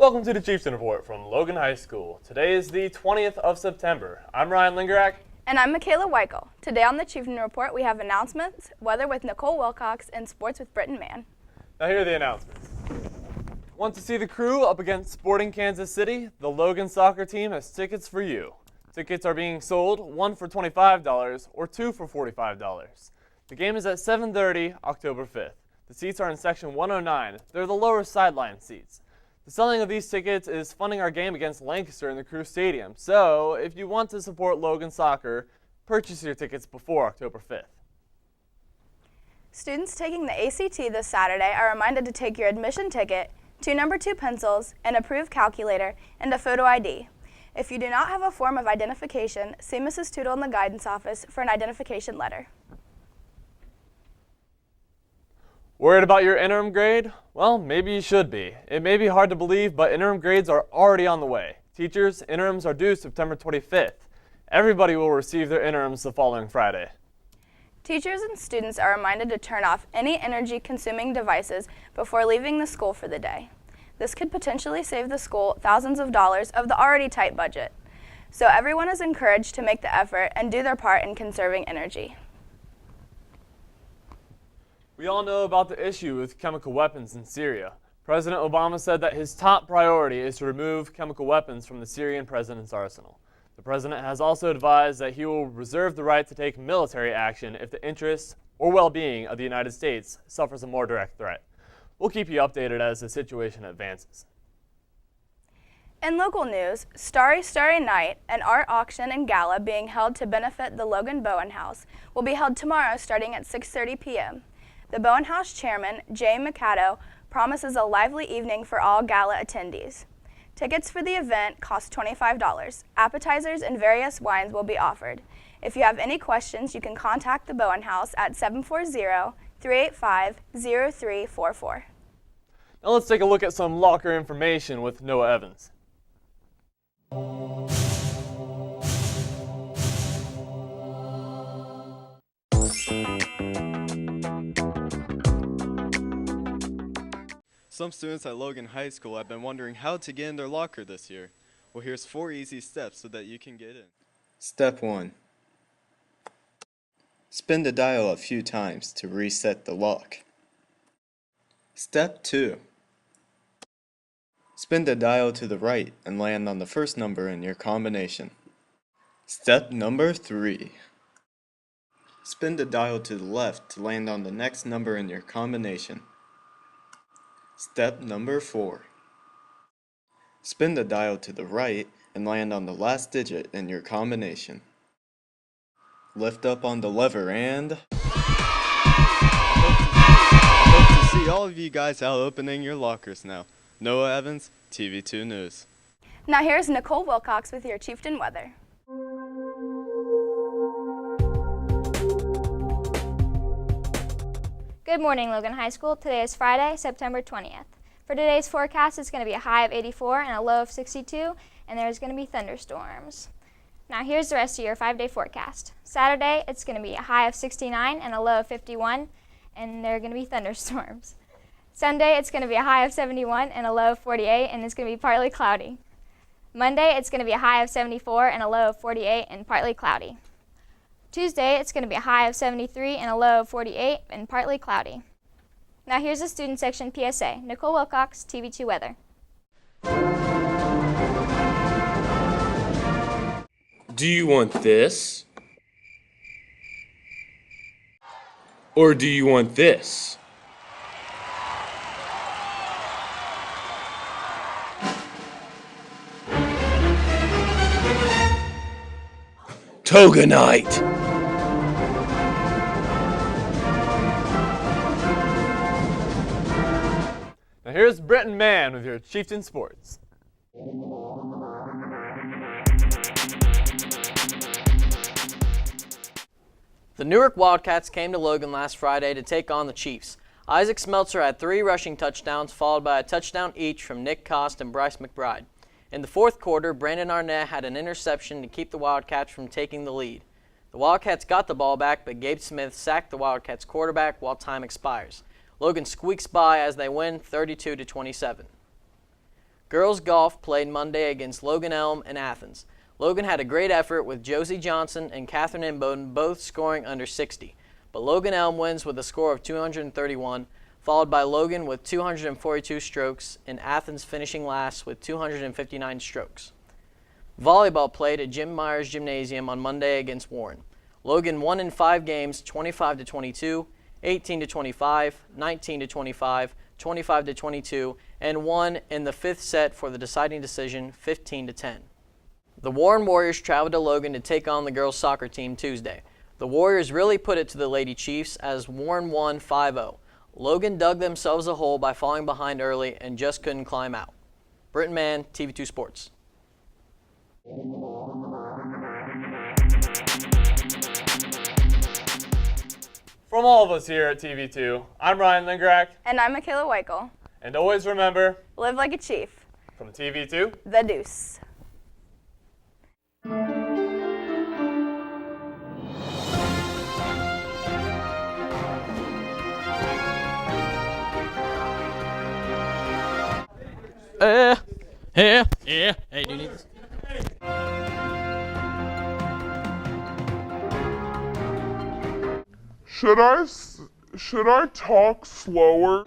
Welcome to the Chieftain Report from Logan High School. Today is the 20th of September. I'm Ryan Lingerak. And I'm Michaela Weichel. Today on the Chieftain Report, we have announcements, weather with Nicole Wilcox, and sports with Britton Mann. Now here are the announcements. Want to see the Crew up against Sporting Kansas City? The Logan soccer team has tickets for you. Tickets are being sold, one for $25 or two for $45. The game is at 7:30, October 5th. The seats are in section 109. They're the lower sideline seats. The selling of these tickets is funding our game against Lancaster in the Crew Stadium. So, if you want to support Logan soccer, purchase your tickets before October 5th. Students taking the ACT this Saturday are reminded to take your admission ticket, 2 number 2 pencils, an approved calculator, and a photo ID. If you do not have a form of identification, see Mrs. Tootle in the guidance office for an identification letter. Worried about your interim grade? Well, maybe you should be. It may be hard to believe, but interim grades are already on the way. Teachers, interims are due September 25th. Everybody will receive their interims the following Friday. Teachers and students are reminded to turn off any energy-consuming devices before leaving the school for the day. This could potentially save the school thousands of dollars of the already tight budget. So everyone is encouraged to make the effort and do their part in conserving energy. We all know about the issue with chemical weapons in Syria. President Obama said that his top priority is to remove chemical weapons from the Syrian president's arsenal. The president has also advised that he will reserve the right to take military action if the interests or well-being of the United States suffers a more direct threat. We'll keep you updated as the situation advances. In local news, Starry Starry Night, an art auction and gala being held to benefit the Logan Bowen House, will be held tomorrow starting at 6:30 p.m. The Bowen House chairman, Jay Mikado, promises a lively evening for all gala attendees. Tickets for the event cost $25. Appetizers and various wines will be offered. If you have any questions, you can contact the Bowen House at 740-385-0344. Now let's take a look at some locker information with Noah Evans. Some students at Logan High School have been wondering how to get in their locker this year. Well, here's 4 easy steps so that you can get in. Step 1. Spin the dial a few times to reset the lock. Step 2. Spin the dial to the right and land on the first number in your combination. Step number 3. Spin the dial to the left to land on the next number in your combination. Step number 4. Spin the dial to the right and land on the last digit in your combination. Lift up on the lever and... I hope to see all of you guys out opening your lockers now. Noah Evans, TV2 News. Now here's Nicole Wilcox with your Chieftain weather. Good morning, Logan High School. Today is Friday, September 20th. For today's forecast, it's going to be a high of 84 and a low of 62, and there's going to be thunderstorms. Now here's the rest of your 5-day forecast. Saturday, it's going to be a high of 69 and a low of 51, and there are going to be thunderstorms. Sunday, it's going to be a high of 71 and a low of 48, and it's going to be partly cloudy. Monday, it's going to be a high of 74 and a low of 48 and partly cloudy. Tuesday, it's going to be a high of 73 and a low of 48 and partly cloudy. Now here's the student section PSA. Nicole Wilcox, TV2 Weather. Do you want this? Or do you want this? Toga Night! Now here's Britton Mann with your Chieftain Sports. The Newark Wildcats came to Logan last Friday to take on the Chiefs. Isaac Smeltzer had 3 rushing touchdowns, followed by a touchdown each from Nick Cost and Bryce McBride. In the fourth quarter, Brandon Arnett had an interception to keep the Wildcats from taking the lead. The Wildcats got the ball back, but Gabe Smith sacked the Wildcats quarterback while time expires. Logan squeaks by as they win 32-27. Girls golf played Monday against Logan Elm and Athens. Logan had a great effort with Josie Johnson and Catherine Imboden both scoring under 60, but Logan Elm wins with a score of 231, followed by Logan with 242 strokes and Athens finishing last with 259 strokes. Volleyball played at Jim Myers Gymnasium on Monday against Warren. Logan won in 5 games, 25-22, 18-25, 19-25, 25-22, and won in the 5th set for the deciding decision, 15-10. The Warren Warriors traveled to Logan to take on the girls' soccer team Tuesday. The Warriors really put it to the Lady Chiefs as Warren won 5-0. Logan dug themselves a hole by falling behind early and just couldn't climb out. Britton Mann, TV2 Sports. From all of us here at TV2, I'm Ryan Lingrak. And I'm Michaela Weichel. And always remember, Live like a chief. from TV2, The Deuce. Hey, do you need this? Should I talk slower?